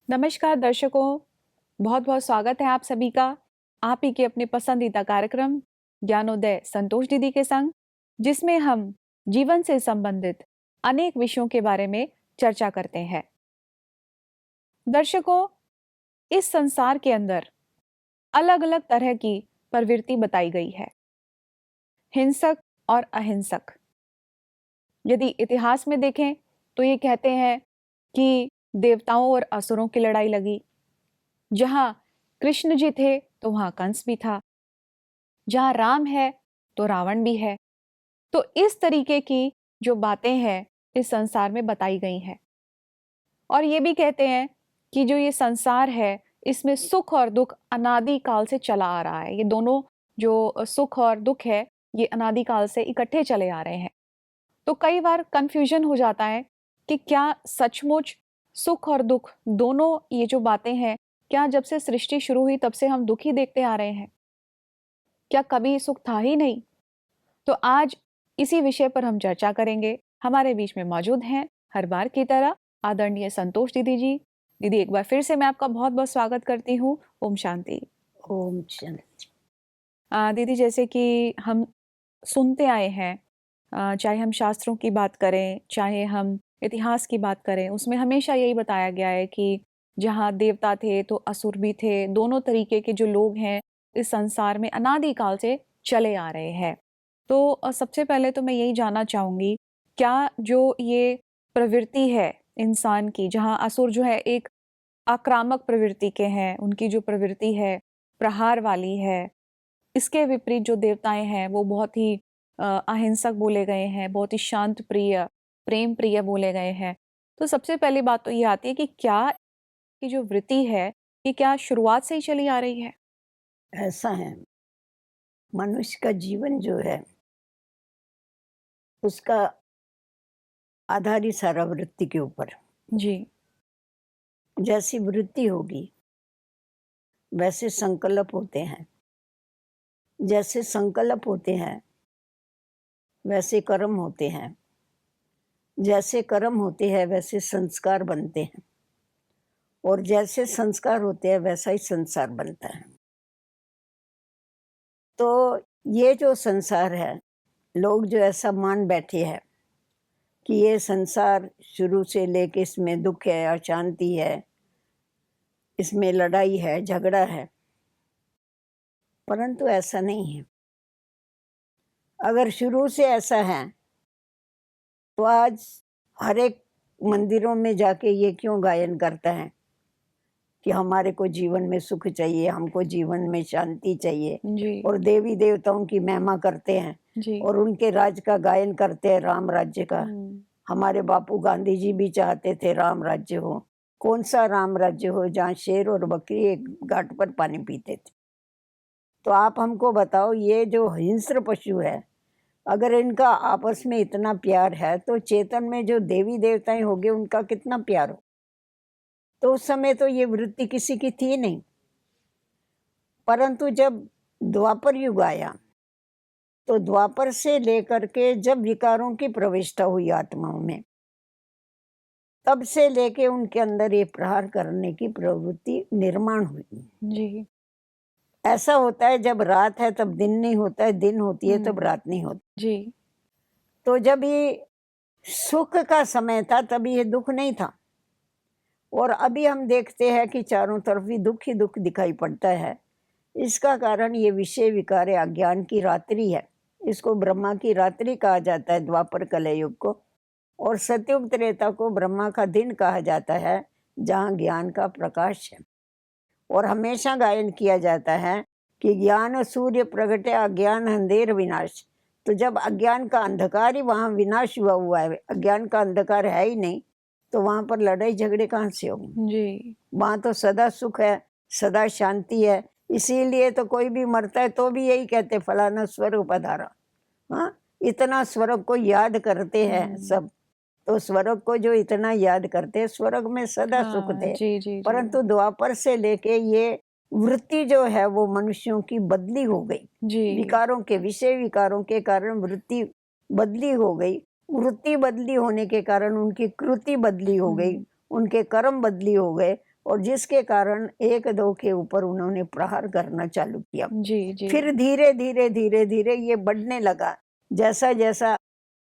नमस्कार दर्शकों, बहुत बहुत स्वागत है आप सभी का आप ही के अपने पसंदीदा कार्यक्रम ज्ञानोदय संतोष दीदी के संग, जिसमें हम जीवन से संबंधित अनेक विषयों के बारे में चर्चा करते हैं। दर्शकों, इस संसार के अंदर अलग अलग तरह की प्रवृत्ति बताई गई है, हिंसक और अहिंसक। यदि इतिहास में देखें तो ये कहते हैं कि देवताओं और असुरों की लड़ाई लगी। जहां कृष्ण जी थे तो वहां कंस भी था, जहां राम है तो रावण भी है। तो इस तरीके की जो बातें हैं इस संसार में बताई गई हैं। और ये भी कहते हैं कि जो ये संसार है इसमें सुख और दुख अनादि काल से चला आ रहा है। ये दोनों जो सुख और दुख है ये अनादि काल से इकट्ठे चले आ रहे हैं। तो कई बार कंफ्यूजन हो जाता है कि क्या सचमुच सुख और दुख दोनों ये जो बातें हैं, क्या जब से सृष्टि शुरू हुई तब से हम दुख ही देखते आ रहे हैं? क्या कभी सुख था ही नहीं? तो आज इसी विषय पर हम चर्चा करेंगे। हमारे बीच में मौजूद हैं हर बार की तरह आदरणीय संतोष दीदी जी। दीदी, एक बार फिर से मैं आपका बहुत बहुत स्वागत करती हूँ। ओम शांति। ओम शांति। दीदी, जैसे कि हम सुनते आए हैं, चाहे हम शास्त्रों की बात करें, चाहे हम इतिहास की बात करें, उसमें हमेशा यही बताया गया है कि जहाँ देवता थे तो असुर भी थे। दोनों तरीके के जो लोग हैं इस संसार में अनादि काल से चले आ रहे हैं। तो सबसे पहले तो मैं यही जानना चाहूंगी, क्या जो ये प्रवृत्ति है इंसान की, जहाँ असुर जो है एक आक्रामक प्रवृत्ति के हैं, उनकी जो प्रवृत्ति है प्रहार वाली है, इसके विपरीत जो देवताएं हैं वो बहुत ही अहिंसक बोले गए हैं, बहुत ही शांत प्रिय, प्रेम प्रिय बोले गए हैं। तो सबसे पहली बात तो ये आती है कि क्या की जो वृत्ति है ये क्या शुरुआत से ही चली आ रही है? ऐसा है, मनुष्य का जीवन जो है उसका आधार ही सारा वृत्ति के ऊपर। जी। जैसी वृत्ति होगी वैसे संकल्प होते हैं, जैसे संकल्प होते हैं वैसे कर्म होते हैं, जैसे कर्म होते हैं वैसे संस्कार बनते हैं, और जैसे संस्कार होते हैं वैसा ही संसार बनता है। तो ये जो संसार है, लोग जो ऐसा मान बैठे हैं कि ये संसार शुरू से लेके इसमें दुख है, अशांति है, इसमें लड़ाई है, झगड़ा है, परंतु ऐसा नहीं है। अगर शुरू से ऐसा है तो आज हर एक मंदिरों में जाके ये क्यों गायन करता है कि हमारे को जीवन में सुख चाहिए, हमको जीवन में शांति चाहिए, जी। और देवी देवताओं की महिमा करते हैं जी। और उनके राज का गायन करते हैं, राम राज्य का। हम्म। हमारे बापू गांधी जी भी चाहते थे राम राज्य हो। कौन सा राम राज्य हो जहाँ शेर और बकरी एक घाट पर पानी पीते थे? तो आप हमको बताओ, ये जो हिंस्र पशु है, अगर इनका आपस में इतना प्यार है तो चेतन में जो देवी देवताएं होंगे उनका कितना प्यार हो। तो उस समय तो ये वृत्ति किसी की थी नहीं, परंतु जब द्वापर युग आया तो द्वापर से लेकर के जब विकारों की प्रविष्टा हुई आत्माओं में, तब से लेके उनके अंदर ये प्रहार करने की प्रवृत्ति निर्माण हुई। जी। ऐसा होता है जब रात है तब दिन नहीं होता है, दिन होती है तब रात नहीं होती। जी। तो जब ये सुख का समय था तब ये दुख नहीं था, और अभी हम देखते हैं कि चारों तरफ ही दुख दिखाई पड़ता है। इसका कारण ये विषय विकार अज्ञान की रात्रि है। इसको ब्रह्मा की रात्रि कहा जाता है, द्वापर कलयुग को, और सतयुग त्रेता को ब्रह्मा का दिन कहा जाता है, जहाँ ज्ञान का प्रकाश है। और हमेशा गायन किया जाता है कि ज्ञान सूर्य प्रगटे अज्ञान अंधेर विनाश। तो जब अज्ञान का अंधकार ही वहाँ विनाश हुआ है, अज्ञान का अंधकार है ही नहीं, तो वहाँ पर लड़ाई झगड़े कहाँ से होंगे? जी। वहाँ तो सदा सुख है, सदा शांति है। इसीलिए तो कोई भी मरता है तो भी यही कहते फलाना स्वर्ग पधारा। हाँ, इतना स्वर्ग को याद करते हैं सब। तो स्वर्ग को जो इतना याद करते हैं, स्वर्ग में सदा सुख हाँ। थे। जी। जी। जी। परंतु द्वापर से लेके ये वृत्ति जो है वो मनुष्यों की बदली हो गई। जी। विकारों के, विषय विकारों के कारण वृत्ति बदली हो गई। वृत्ति बदली होने के कारण उनकी कृति बदली हो गई, उनके कर्म बदली हो गए, और जिसके कारण एक दो के ऊपर उन्होंने प्रहार करना चालू किया। जी, जी। फिर धीरे धीरे धीरे धीरे ये बढ़ने लगा। जैसा जैसा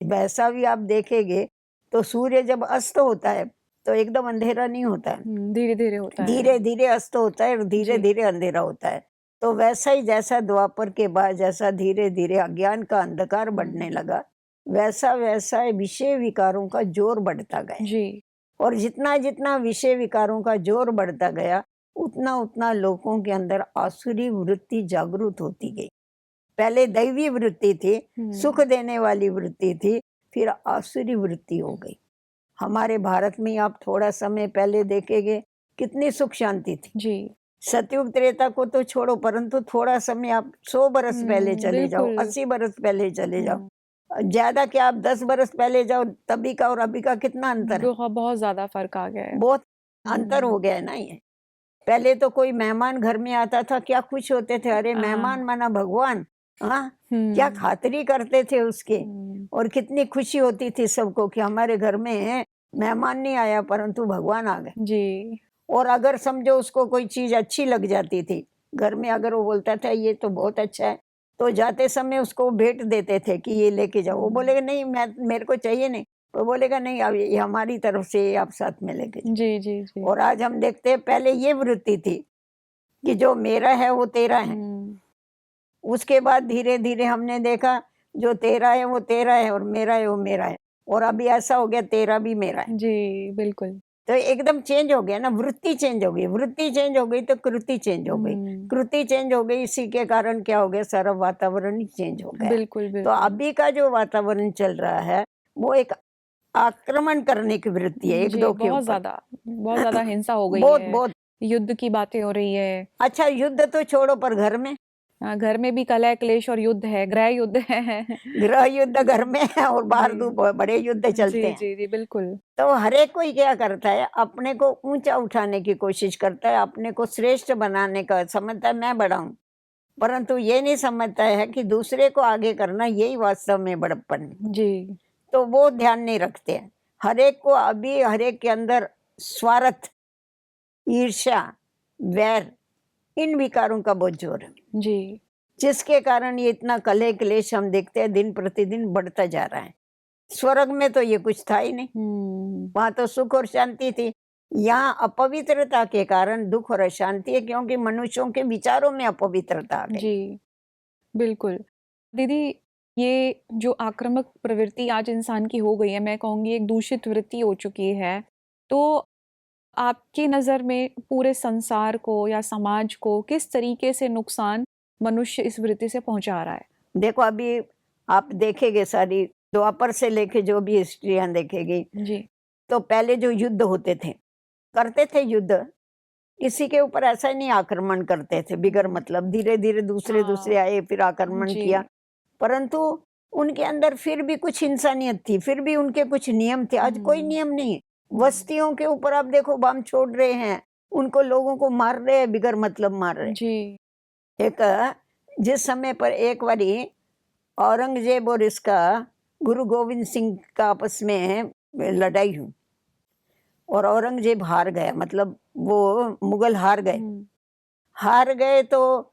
वैसा भी आप देखेंगे तो सूर्य जब अस्त होता है तो एकदम अंधेरा नहीं होता है, धीरे-धीरे होता है। धीरे धीरे अस्त होता है और धीरे जी। धीरे अंधेरा होता है। तो वैसा ही जैसा द्वापर के बाद जैसा धीरे धीरे अज्ञान का अंधकार बढ़ने लगा, वैसा वैसा विषय विकारों का जोर बढ़ता गया। जी। और जितना जितना विषय विकारों का जोर बढ़ता गया, उतना उतना लोगों के अंदर आसुरी वृत्ति जागृत होती गई। पहले दैवी वृत्ति थी, सुख देने वाली वृत्ति थी, फिर आसुरी वृत्ति हो गई। हमारे भारत में आप थोड़ा समय पहले देखेंगे कितनी सुख शांति थी। जी। सतयुग त्रेता को तो छोड़ो, परंतु थोड़ा समय आप 100 बरस पहले चले जाओ, बिल्कुल। 80 बरस पहले चले जाओ, ज्यादा क्या आप 10 बरस पहले जाओ, तभी का और अभी का कितना अंतर है। बहुत ज्यादा फर्क आ गया है। बहुत अंतर हो गया है ना ये। पहले तो कोई मेहमान घर में आता था, क्या खुश होते थे, अरे मेहमान माना भगवान। हाँ, क्या खातिरी करते थे उसके। और कितनी खुशी होती थी सबको कि हमारे घर में मेहमान नहीं आया परंतु भगवान आ गए। जी। और अगर समझो उसको कोई चीज अच्छी लग जाती थी घर में, अगर वो बोलता था ये तो बहुत अच्छा है, तो जाते समय उसको भेंट देते थे कि ये लेके जाओ। वो बोलेगा नहीं, मेरे को चाहिए नहीं। वो बोलेगा नहीं, अब ये हमारी तरफ से आप साथ में लेके जाओ। जी, जी, जी। और आज हम देखते हैं, पहले ये वृत्ति थी कि जो मेरा है वो तेरा है। उसके बाद धीरे धीरे हमने देखा जो तेरा है वो तेरा है और मेरा है वो मेरा है। और अभी ऐसा हो गया तेरा भी मेरा है। जी, बिल्कुल। तो एकदम चेंज हो गया ना, वृत्ति चेंज हो गई, वृत्ति चेंज हो गई तो कृति चेंज हो गई, कृति चेंज हो गई, इसी के कारण क्या हो गया, सारा वातावरण ही चेंज हो गया। बिल्कुल, तो बिल्कुल। अभी का जो वातावरण चल रहा है वो एक आक्रमण करने की वृत्ति है, एक जी, दो के बहुत ऊपर। ज़्यादा हिंसा हो गई बहुत है। बहुत। युद्ध की बातें हो रही है। अच्छा, युद्ध तो छोड़ो, पर घर में घर में भी कलह क्लेश और युद्ध है, गृह युद्ध है। गृह युद्ध घर में है और बाहर जी। तो बड़े युद्ध चलते जी, हैं। जी, जी, बिल्कुल। तो हर एक कोई क्या करता है, अपने को ऊंचा उठाने की कोशिश करता है, अपने को श्रेष्ठ बनाने का समझता है, मैं बड़ा हूं। परंतु ये नहीं समझता है कि दूसरे को आगे करना यही वास्तव में बड़प्पन है। जी। तो वो ध्यान नहीं रखते हैं। हर एक को अभी हर एक के अंदर स्वार्थ, ईर्ष्या, वैर, इन विकारों का बहुत जोर है, जी। जिसके कारण ये इतना कलह क्लेश हम देखते हैं दिन प्रतिदिन बढ़ता जा रहा है। स्वर्ग में तो ये कुछ था ही नहीं, वहां तो सुख और शांति थी। यहाँ अपवित्रता के कारण दुख और अशांति है, क्योंकि मनुष्यों के विचारों में अपवित्रता आ गई। जी, बिल्कुल। दीदी, ये जो आक्रामक प्रवृत्ति आज इंसान की हो गई है, मैं कहूँगी एक दूषित वृत्ति हो चुकी है। तो आपकी नज़र में पूरे संसार को या समाज को किस तरीके से नुकसान मनुष्य इस वृत्ति से पहुँचा रहा है? देखो, अभी आप देखेंगे सारी द्वापर से लेके जो भी हिस्ट्रियां देखेगी, जी। तो पहले जो युद्ध होते थे, करते थे युद्ध, किसी के ऊपर ऐसा ही नहीं आक्रमण करते थे बिगर मतलब, धीरे धीरे दूसरे दूसरे आए, फिर आक्रमण जी। किया। परंतु उनके अंदर फिर भी कुछ इंसानियत थी, फिर भी उनके कुछ नियम थे। आज कोई नियम नहीं है। बस्तियों के ऊपर आप देखो बम छोड़ रहे हैं, उनको लोगों को मार रहे हैं, बिगर मतलब मार रहे हैं। जी। एक जिस समय पर एक बारी औरंगजेब और इसका गुरु गोविंद सिंह का आपस में लड़ाई हुई और औरंगजेब हार गया, मतलब वो मुगल हार गए। हार गए तो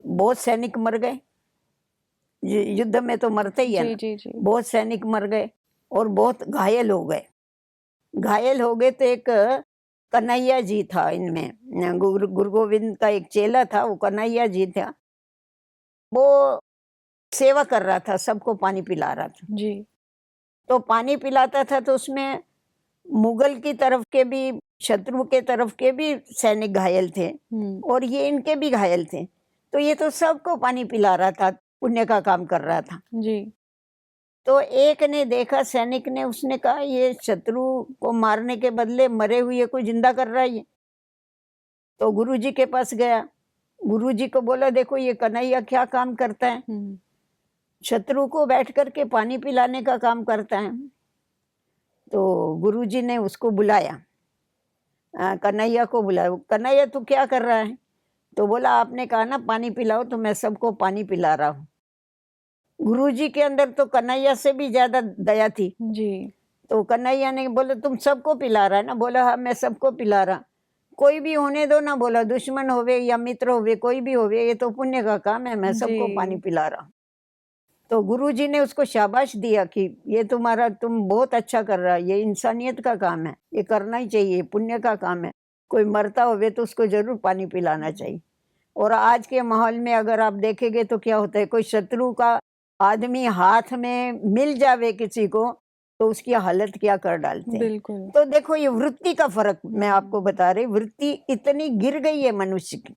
बहुत सैनिक मर गए, युद्ध में तो मरते ही है जी, ना। जी, जी। बहुत सैनिक मर गए और बहुत घायल हो गए। घायल हो गए तो एक कन्हैया जी था इनमें, गुरु गोविंद का एक चेला था, वो कन्हैया जी था। वो सेवा कर रहा था, सबको पानी पिला रहा था। जी। तो पानी पिलाता था तो उसमें मुगल की तरफ के भी, शत्रु के तरफ के भी सैनिक घायल थे और ये इनके भी घायल थे। तो ये तो सबको पानी पिला रहा था, पुण्य का काम कर रहा था। जी। तो एक ने देखा, सैनिक ने, उसने कहा ये शत्रु को मारने के बदले मरे हुए को जिंदा कर रहा है ये। तो गुरुजी के पास गया, गुरुजी को बोला देखो ये कन्हैया क्या काम करता है, शत्रु को बैठ करके पानी पिलाने का काम करता है। तो गुरुजी ने उसको बुलाया, कन्हैया को बुलाया। कन्हैया तू क्या कर रहा है? तो बोला आपने कहा ना पानी पिलाओ, तो मैं सबको पानी पिला रहा हूँ। गुरुजी के अंदर तो कन्हैया से भी ज्यादा दया थी। जी। तो कन्हैया ने बोला तुम सबको पिला रहा है ना? बोला हाँ मैं सबको पिला रहा। कोई भी होने दो ना, बोला दुश्मन होवे या मित्र होवे, कोई भी होवे, ये तो पुण्य का काम है, मैं सबको पानी जी। पिला रहा हूँ। तो गुरुजी ने उसको शाबाश दिया कि ये तुम्हारा, तुम बहुत अच्छा कर रहा है, ये इंसानियत का काम है, ये करना ही चाहिए, पुण्य का काम है। कोई मरता होवे तो उसको जरूर पानी पिलाना चाहिए। और आज के माहौल में अगर आप देखेंगे तो क्या होता है, कोई शत्रु का आदमी हाथ में मिल जावे किसी को, तो उसकी हालत क्या कर डालते हैं। बिल्कुल। तो देखो, ये वृत्ति का फर्क मैं आपको बता रही, वृत्ति इतनी गिर गई है मनुष्य की,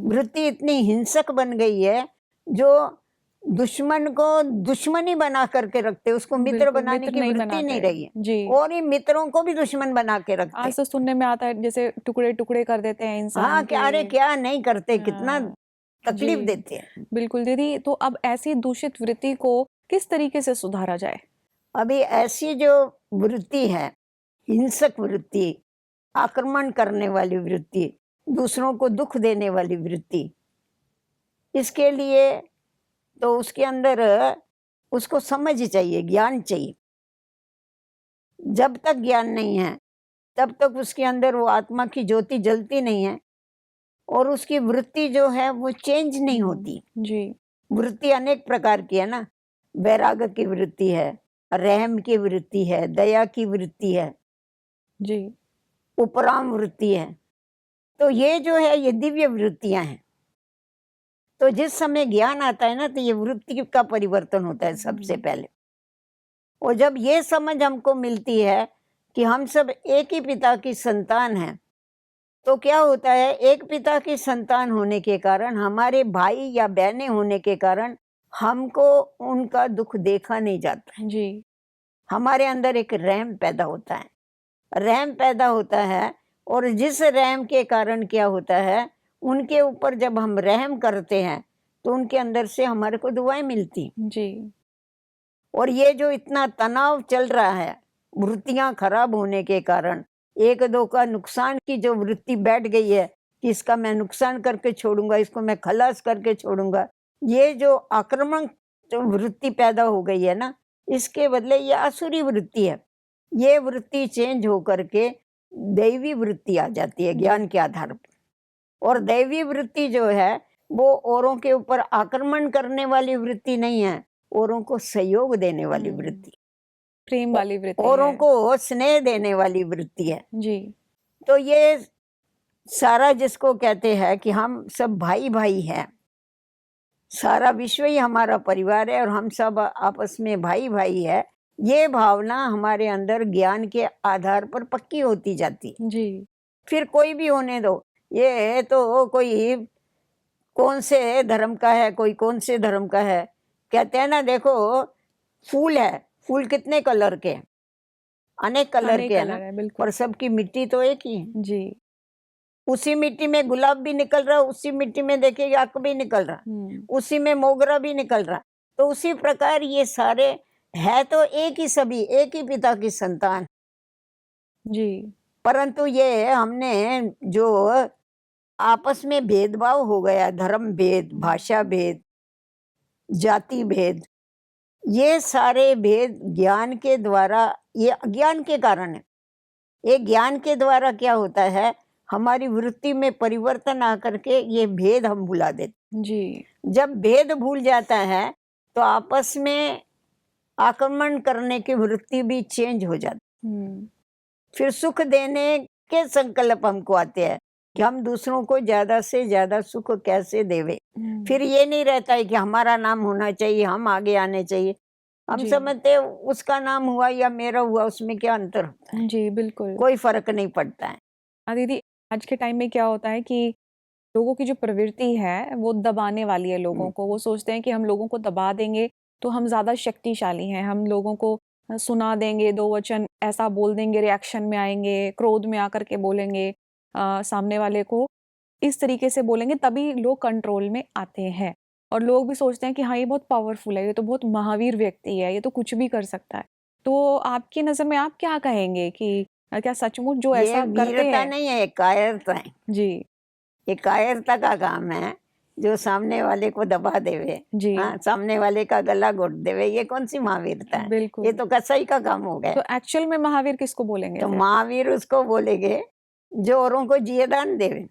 वृत्ति इतनी हिंसक बन गई है, जो दुश्मन को दुश्मन ही बना करके रखते, उसको मित्र बिल्कुल, बनाने मित्र की नहीं वृत्ति नहीं बनाते। रही है, जी। और ये मित्रों को भी दुश्मन बना के रखते। आज तो सुनने में आता है जैसे टुकड़े-टुकड़े कर देते हैं इंसान हाँ, क्या अरे के। क्या नहीं करते, कितना हाँ, तकलीफ जी। देते हैं। बिल्कुल दीदी, तो अब ऐसी दूषित वृत्ति को किस तरीके से सुधारा जाए? अभी ऐसी जो वृत्ति है, हिंसक वृत्ति, आक्रमण करने वाली वृत्ति, दूसरों को दुख देने वाली वृत्ति, इसके लिए तो उसके अंदर उसको समझ चाहिए, ज्ञान चाहिए। जब तक ज्ञान नहीं है, तब तक उसके अंदर वो आत्मा की ज्योति जलती नहीं है, और उसकी वृत्ति जो है वो चेंज नहीं होती। जी। वृत्ति अनेक प्रकार की है ना, वैराग्य की वृत्ति है, रहम की वृत्ति है, दया की वृत्ति है, जी। उपराम वृत्ति है। तो ये जो है, ये दिव्य वृत्तियां हैं। तो जिस समय ज्ञान आता है ना, तो ये वृत्ति का परिवर्तन होता है सबसे पहले। और जब ये समझ हमको मिलती है कि हम सब एक ही पिता की संतान हैं, तो क्या होता है, एक पिता की संतान होने के कारण, हमारे भाई या बहनें होने के कारण, हमको उनका दुख देखा नहीं जाता। जी। हमारे अंदर एक रहम पैदा होता है, रहम पैदा होता है। और जिस रहम के कारण क्या होता है, उनके ऊपर जब हम रहम करते हैं, तो उनके अंदर से हमारे को दुआएं मिलती। जी। और ये जो इतना तनाव चल रहा है, वृत्तियां खराब होने के कारण, एक दो का नुकसान की जो वृत्ति बैठ गई है कि इसका मैं नुकसान करके छोड़ूंगा, इसको मैं खलास करके छोड़ूंगा, ये जो आक्रमण जो वृत्ति पैदा हो गई है ना, इसके बदले ये आसुरी वृत्ति है। ये वृत्ति चेंज होकर के दैवी वृत्ति आ जाती है ज्ञान के आधार पर। और दैवी वृत्ति जो है, वो औरों के ऊपर आक्रमण करने वाली वृत्ति नहीं है, औरों को सहयोग देने वाली वृत्ति, प्रेम वाली वृत्ति औरों है। को स्नेह देने वाली वृत्ति है। जी। तो ये सारा जिसको कहते हैं कि हम सब भाई भाई हैं, सारा विश्व ही हमारा परिवार है और हम सब आपस में भाई भाई है, ये भावना हमारे अंदर ज्ञान के आधार पर पक्की होती जाती। जी। फिर कोई भी होने दो, ये तो कोई कौन से धर्म का है, कोई कौन से धर्म का है, कहते हैं ना, देखो फूल है, फूल कितने कलर के हैं, अनेक कलर अनेक के है कलर ना, है, बिल्कुल। पर सबकी मिट्टी तो एक ही है। जी। उसी मिट्टी में गुलाब भी निकल रहा, उसी मिट्टी में देखिए अक भी निकल रहा, उसी में मोगरा भी निकल रहा। तो उसी प्रकार ये सारे है तो एक ही, सभी एक ही पिता की संतान। जी। परंतु ये हमने जो आपस में भेदभाव हो गया, धर्म भेद, भाषा भेद, जाति भेद, ये सारे भेद ज्ञान के द्वारा, ये अज्ञान के कारण है। ये ज्ञान के द्वारा क्या होता है, हमारी वृत्ति में परिवर्तन आकर के ये भेद हम भुला देते। जी। जब भेद भूल जाता है, तो आपस में आक्रमण करने की वृत्ति भी चेंज हो जाती। फिर सुख देने के संकल्प हमको आते हैं कि हम दूसरों को ज्यादा से ज्यादा सुख कैसे देवे। फिर ये नहीं रहता है कि हमारा नाम होना चाहिए, हम आगे आने चाहिए। हम जी। समझते हैं उसका नाम हुआ या मेरा हुआ, उसमें क्या अंतर होता है, जी, बिल्कुल। कोई फर्क नहीं पड़ता है। हाँ दीदी, आज के टाइम में क्या होता है कि लोगों की जो प्रवृत्ति है वो दबाने वाली है लोगों को। वो सोचते हैं कि हम लोगों को दबा देंगे तो हम ज़्यादा शक्तिशाली हैं, हम लोगों को सुना देंगे, दो वचन ऐसा बोल देंगे, रिएक्शन में आएंगे, क्रोध में आकर के बोलेंगे, सामने वाले को इस तरीके से बोलेंगे, तभी लोग कंट्रोल में आते हैं। और लोग भी सोचते हैं कि हाँ, ये बहुत पावरफुल है, ये तो बहुत महावीर व्यक्ति है, ये तो कुछ भी कर सकता है। तो आपकी नज़र में आप क्या कहेंगे कि क्या सचमुच जो ये ऐसा करते वीरता हैं? नहीं है, कायरता है। जी। ये कायरता का काम है, जो सामने वाले को दबा देवे, जी। हाँ, सामने वाले का गला घोट देवे, ये कौन सी महावीरता है? बिल्कुल। ये तो कसाई का काम हो गया। तो एक्चुअल में महावीर किसको बोलेंगे तो फिर? महावीर उसको बोलेंगे जो औरों को जियेदान देवे,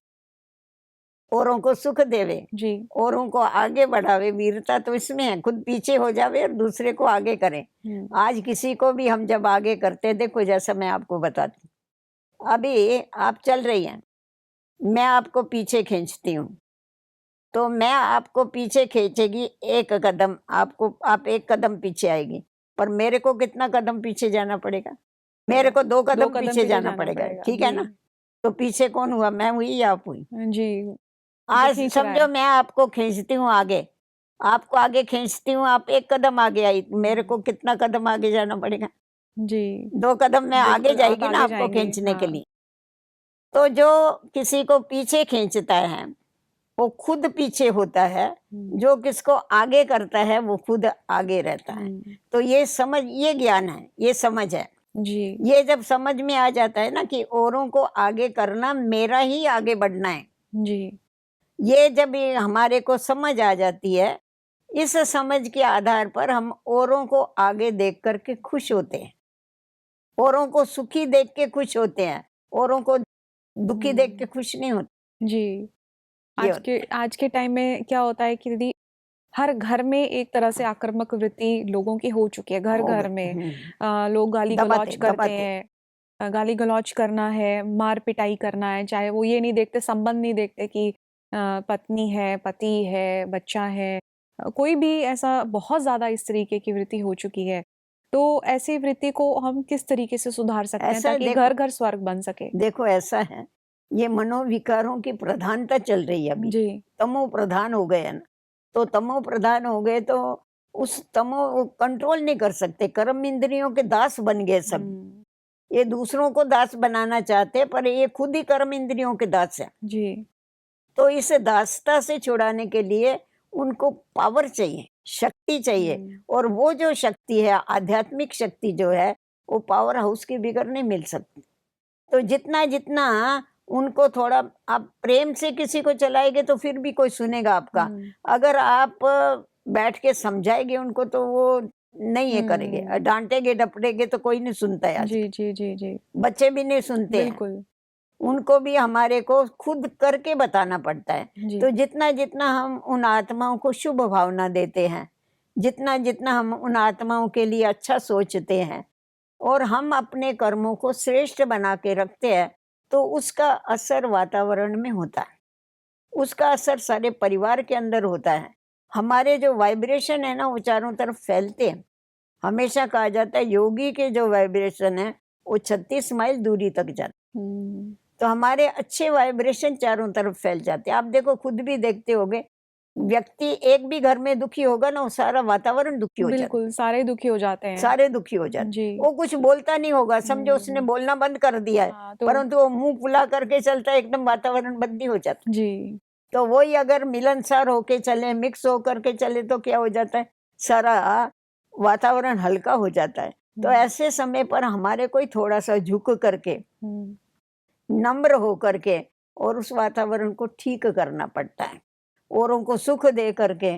औरों को सुख देवे, जी औरों को आगे बढ़ावे। वीरता तो इसमें है, खुद पीछे हो जावे और दूसरे को आगे करे। आज किसी को भी हम जब आगे करते, देखो जैसा मैं आपको बताती हूँ, अभी आप चल रही हैं, मैं आपको पीछे खींचती हूँ, तो मैं आपको पीछे खींचेगी एक कदम, आपको आप एक कदम पीछे आएगी, पर मेरे को कितना कदम पीछे जाना पड़ेगा? मेरे को 2 कदम पीछे जाना पड़ेगा, ठीक है ना? तो पीछे कौन हुआ, मैं हुई या आप हुई? जी जो आज खींच रहा समझो है। मैं आपको खींचती हूँ आगे, आपको आगे खींचती हूँ, आप एक कदम आगे आई, मेरे को कितना कदम आगे जाना पड़ेगा? जी 2 कदम मैं आगे बिल्कुल, आप जाएगी ना आगे आपको जाएंगे। खींचने के हाँ लिए। तो जो किसी को पीछे खींचता है, वो खुद पीछे होता है, जो किसको आगे करता है वो खुद आगे रहता है। तो ये समझ, ये ज्ञान है, ये समझ है। जी ये जब समझ में आ जाता है ना कि औरों को आगे करना, मेरा ही आगे बढ़ना है, जी ये जब ये हमारे को समझ आ जाती है, इस समझ के आधार पर हम औरों को आगे देख करके खुश होते हैं, औरों को सुखी देख के खुश होते हैं, औरों को दुखी देख के खुश नहीं होते। जी ये होता है। आज के टाइम में क्या होता है कि दीदी, हर घर में एक तरह से आक्रामक वृत्ति लोगों की हो चुकी है। घर हो घर गए। में लोग गाली दबाते गलौज करते दबाते। हैं। गाली गलौज करना है, मार पिटाई करना है, चाहे वो ये नहीं देखते, संबंध नहीं देखते कि पत्नी है, पति है, बच्चा है, कोई भी ऐसा, बहुत ज़्यादा इस तरीके की वृत्ति हो चुकी है। तो ऐसी वृत्ति को हम किस तरीके से सुधार सकते हैं ऐसा है, ताकि देखो घर-घर स्वर्ग बन सके? देखो ऐसा है, ये मनोविकारों की प्रधानता चल रही है अभी, जी। तमो प्रधान हो गए हैं ना। तो तमो प्रधान हो गए तो उस तमो कंट्रोल नहीं कर सकते, कर्म इंद्रियों के दास बन गए सब। ये दूसरों को दास बनाना चाहते, पर ये खुद ही कर्म इंद्रियों के दास है। जी। तो इस दासता से छुड़ाने के लिए उनको पावर चाहिए, शक्ति चाहिए। और वो जो शक्ति है, आध्यात्मिक शक्ति जो है, वो पावर हाउस के बगैर नहीं मिल सकती। तो जितना जितना उनको थोड़ा आप प्रेम से किसी को चलाएंगे तो फिर भी कोई सुनेगा आपका। अगर आप बैठ के समझाएंगे उनको तो वो नहीं ये करेंगे, डांटेंगे डपटेंगे तो कोई नहीं सुनता है जी, आजकल। जी, जी, जी। बच्चे भी नहीं सुनते हैं। बिल्कुल। उनको भी हमारे को खुद करके बताना पड़ता है। जी। तो जितना जितना हम उन आत्माओं को शुभ भावना देते हैं, जितना जितना हम उन आत्माओं के लिए अच्छा सोचते हैं और हम अपने कर्मों को श्रेष्ठ बना के रखते हैं, तो उसका असर वातावरण में होता है, उसका असर सारे परिवार के अंदर होता है। हमारे जो वाइब्रेशन है ना, वो चारों तरफ फैलते हैं। हमेशा कहा जाता है योगी के जो वाइब्रेशन है वो 36 माइल दूरी तक जाते हैं। तो हमारे अच्छे वाइब्रेशन चारों तरफ फैल जाते हैं। आप देखो, खुद भी देखते होगे, व्यक्ति एक भी घर में दुखी होगा ना, वो सारा वातावरण दुखी हो जाता है, बिल्कुल, सारे दुखी हो जाते हैं। सारे दुखी हो जाते। जी। वो कुछ बोलता नहीं होगा, समझो उसने बोलना बंद कर दिया है, हाँ, तो परंतु वो मुंह फुला करके चलता है, एकदम वातावरण बंदी हो जाता है। जी। तो वही अगर मिलनसार होके चले, मिक्स होकर के चले, तो क्या हो जाता है, सारा वातावरण हल्का हो जाता है। तो ऐसे समय पर हमारे कोई थोड़ा सा झुक करके, नम्र हो करके और उस वातावरण को ठीक करना पड़ता है। औरों को सुख दे करके,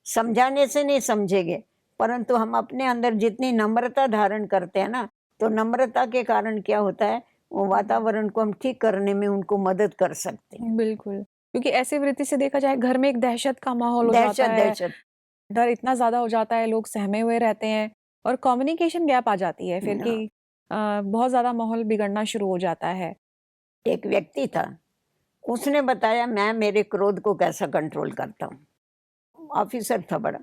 समझाने से नहीं समझेंगे, परंतु हम अपने अंदर जितनी नम्रता धारण करते हैं ना, तो नम्रता के कारण क्या होता है, वो वातावरण को हम ठीक करने में उनको मदद कर सकते हैं। बिल्कुल, क्योंकि ऐसी वृत्ति से देखा जाए घर में एक दहशत का माहौल हो जाता दहशत है, दहशत। डर इतना ज़्यादा हो जाता है, लोग सहमे हुए रहते हैं और कम्युनिकेशन गैप आ जाती है फिर कि बहुत ज़्यादा माहौल बिगड़ना शुरू हो जाता है। एक व्यक्ति था, उसने बताया मैं मेरे क्रोध को कैसा कंट्रोल करता हूँ। ऑफिसर था बड़ा,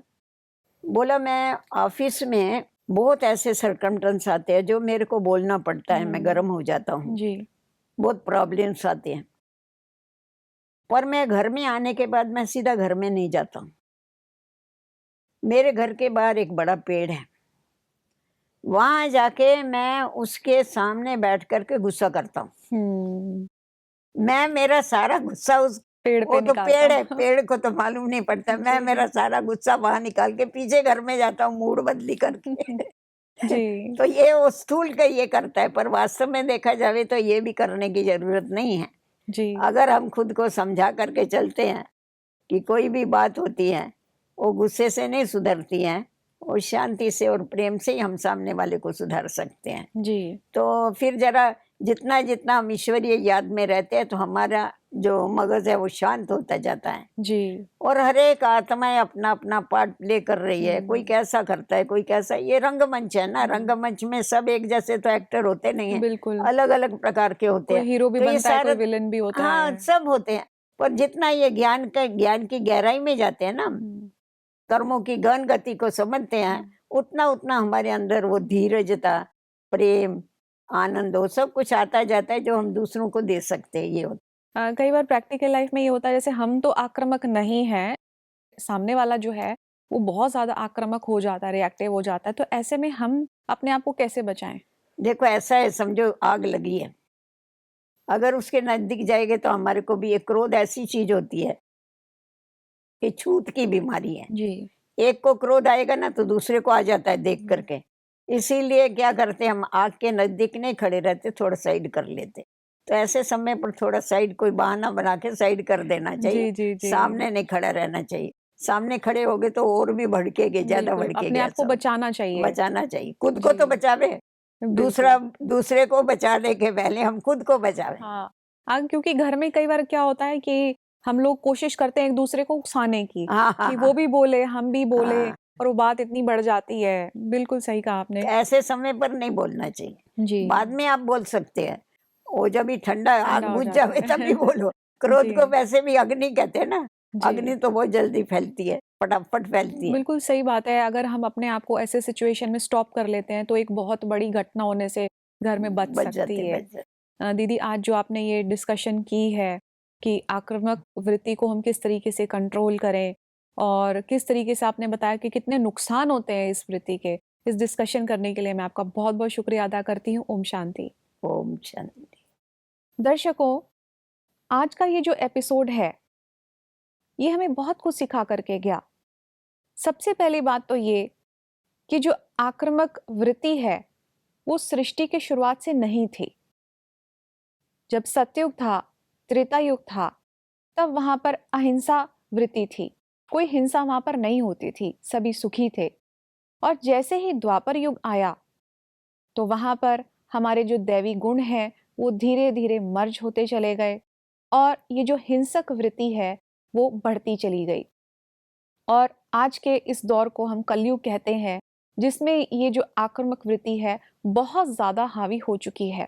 बोला मैं ऑफिस में बहुत ऐसे सरकमस्टेंस आते हैं जो मेरे को बोलना पड़ता है, मैं गर्म हो जाता हूँ, जी। बहुत प्रॉब्लम्स आते हैं, पर मैं घर में आने के बाद मैं सीधा घर में नहीं जाता हूँ। मेरे घर के बाहर एक बड़ा पेड़ है, वहां जाके मैं उसके सामने बैठ करके गुस्सा करता हूँ। मैं मेरा सारा गुस्सा उस, पेड़ वो पे तो निकालता पेड़ है, हूँ। पेड़ को तो मालूम नहीं पड़ता। मैं मेरा सारा गुस्सा वहां निकाल के पीछे घर में जाता हूँ, मूड बदली करके। जी। तो ये वो स्थूल का ये करता है, पर वास्तव में देखा जाए तो ये भी करने की जरूरत नहीं है। जी। अगर हम खुद को समझा करके चलते हैं कि कोई भी बात होती है वो गुस्से से नहीं सुधरती है, वो शांति से और प्रेम से ही हम सामने वाले को सुधार सकते हैं। जी। तो फिर जरा जितना जितना हम ईश्वरीय याद में रहते हैं तो हमारा जो मगज है वो शांत होता जाता है। जी। और हर एक आत्माएं अपना अपना पार्ट प्ले कर रही है, कोई कैसा करता है, कोई कैसा। ये रंगमंच है ना, रंगमंच में सब एक जैसे तो एक्टर होते नहीं है, बिल्कुल। अलग अलग प्रकार के होते कोई हैं। हीरो भी तो ये बनता है, कोई सारा विलेन भी होता हाँ है। सब होते हैं। पर जितना ये ज्ञान की गहराई में जाते हैं ना, कर्मों की गहन गति को समझते हैं, उतना उतना हमारे अंदर वो धीरजता, प्रेम, आनंद, वो सब कुछ आता जाता है जो हम दूसरों को दे सकते हैं। ये होता कई बार प्रैक्टिकल लाइफ में ये होता है, जैसे हम तो आक्रामक नहीं हैं, सामने वाला जो है वो बहुत ज्यादा आक्रामक हो जाता है, रिएक्टिव हो जाता है, तो ऐसे में हम अपने आप को कैसे बचाएं? देखो ऐसा है, समझो आग लगी है, अगर उसके नजदीक जाएंगे तो हमारे को भी, एक क्रोध ऐसी चीज होती है कि छूत की बीमारी है। जी। एक को क्रोध आएगा ना तो दूसरे को आ जाता है देख करके। इसीलिए क्या करते हम, आग के नजदीक नहीं खड़े रहते, थोड़ा साइड कर लेते। तो ऐसे समय पर थोड़ा साइड, कोई बहाना बना के साइड कर देना चाहिए। जी, जी, जी। सामने नहीं खड़ा रहना चाहिए। सामने खड़े होगे तो और भी भड़केगे, ज्यादा बिल्कुल, अपने भड़केगे। आप को ऐसा बचाना चाहिए। बचाना चाहिए, खुद को तो जी, बचावे, बिल्कुल। दूसरे को बचाने के पहले हम खुद को बचावे। हाँ, क्योंकि घर में कई बार क्या होता है कि हम लोग कोशिश करते हैं एक दूसरे को उकसाने की, हाँ हाँ कि हाँ वो भी बोले, हम भी बोले, हाँ। और वो बात इतनी बढ़ जाती है। बिल्कुल सही कहा आपने। ऐसे समय पर नहीं बोलना चाहिए, जी, बाद में आप बोल सकते हैं। वो जब ही ठंडा आग ठंडा हो बुझ जाता जावे है। तभी बोलो। क्रोध को जी, वैसे भी अग्नि कहते हैं ना, जी। अग्नि तो बहुत जल्दी फैलती है, फटाफट फैलती है। बिल्कुल सही बात है। अगर हम अपने आप को ऐसे सिचुएशन में स्टॉप कर लेते हैं, तो एक बहुत बड़ी घटना होने से घर में बच सकती है। बच जाते। दीदी, आज जो आपने ये डिस्कशन की है कि आक्रामक वृत्ति को हम किस तरीके से कंट्रोल करें, और किस तरीके से आपने बताया कि कितने नुकसान होते हैं इस वृत्ति के, इस डिस्कशन करने के लिए मैं आपका बहुत बहुत शुक्रिया अदा करती हूँ। ओम शांति। ओम शांति। दर्शकों, आज का ये जो एपिसोड है, ये हमें बहुत कुछ सिखा करके गया। सबसे पहली बात तो ये कि जो आक्रामक वृत्ति है वो सृष्टि की शुरुआत से नहीं थी। जब सतयुग था, त्रेता युग था, तब वहां पर अहिंसा वृत्ति थी। कोई हिंसा वहां पर नहीं होती थी, सभी सुखी थे। और जैसे ही द्वापर युग आया तो वहां पर हमारे जो दैवी गुण हैं वो धीरे धीरे मर्ज होते चले गए, और ये जो हिंसक वृत्ति है वो बढ़ती चली गई। और आज के इस दौर को हम कलयुग कहते हैं, जिसमें ये जो आक्रामक वृत्ति है बहुत ज्यादा हावी हो चुकी है।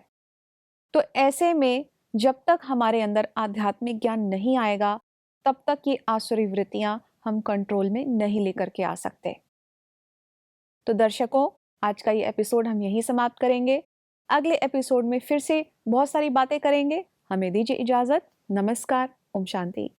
तो ऐसे में जब तक हमारे अंदर आध्यात्मिक ज्ञान नहीं आएगा, तब तक ये आसुरी वृत्तियां हम कंट्रोल में नहीं लेकर के आ सकते। तो दर्शकों, आज का ये एपिसोड हम यहीं समाप्त करेंगे। अगले एपिसोड में फिर से बहुत सारी बातें करेंगे। हमें दीजिए इजाजत। नमस्कार। ओम शांति।